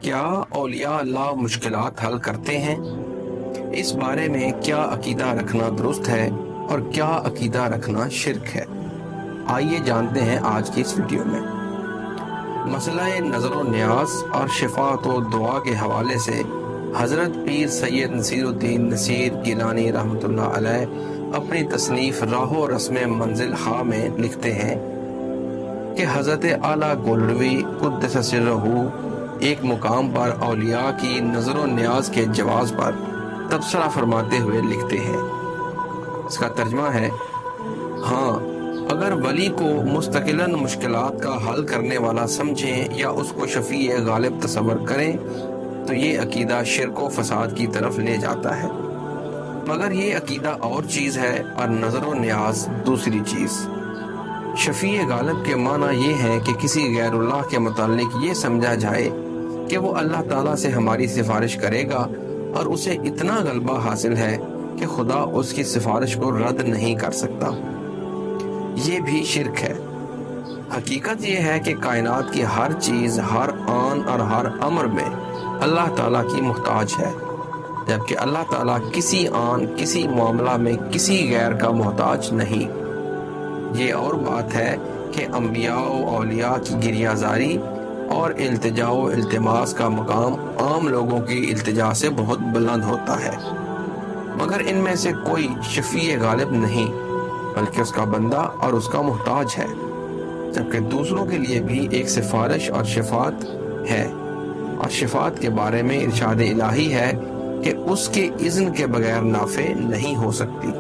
کیا اولیاء اللہ مشکلات حل کرتے ہیں؟ اس بارے میں کیا عقیدہ رکھنا درست ہے اور کیا عقیدہ رکھنا شرک ہے؟ آئیے جانتے ہیں آج کی اس ویڈیو میں۔ مسئلہ نظر و نیاز اور شفاعت و دعا کے حوالے سے حضرت پیر سید نصیر الدین نصیر گیلانی رحمۃ اللہ علیہ اپنی تصنیف راہ و رسم منزل خواہ میں لکھتے ہیں کہ حضرت اعلیٰ گولڑوی قدس سرہ ایک مقام پر اولیاء کی نظر و نیاز کے جواز پر تبصرہ فرماتے ہوئے لکھتے ہیں۔ اس کا ترجمہ ہے: ہاں، اگر ولی کو مستقلاً مشکلات کا حل کرنے والا سمجھیں یا اس کو شفیع غالب تصور کریں تو یہ عقیدہ شرک و فساد کی طرف لے جاتا ہے، مگر یہ عقیدہ اور چیز ہے اور نظر و نیاز دوسری چیز۔ شفیع غالب کے معنی یہ ہے کہ کسی غیر اللہ کے متعلق یہ سمجھا جائے کہ وہ اللہ تعالیٰ سے ہماری سفارش کرے گا اور اسے اتنا غلبہ حاصل ہے کہ خدا اس کی سفارش کو رد نہیں کر سکتا۔ یہ بھی شرک ہے۔ حقیقت یہ ہے کہ کائنات کی ہر چیز، ہر آن اور ہر امر میں اللہ تعالیٰ کی محتاج ہے، جبکہ اللہ تعالیٰ کسی آن، کسی معاملہ میں کسی غیر کا محتاج نہیں۔ یہ اور بات ہے کہ انبیاء و اولیاء کی گریہ زاری اور التجا و التماس کا مقام عام لوگوں کی التجا سے بہت بلند ہوتا ہے، مگر ان میں سے کوئی شفیع غالب نہیں بلکہ اس کا بندہ اور اس کا محتاج ہے، جبکہ دوسروں کے لیے بھی ایک سفارش اور شفاعت ہے، اور شفاعت کے بارے میں ارشاد الہی ہے کہ اس کے اذن کے بغیر نافع نہیں ہو سکتی۔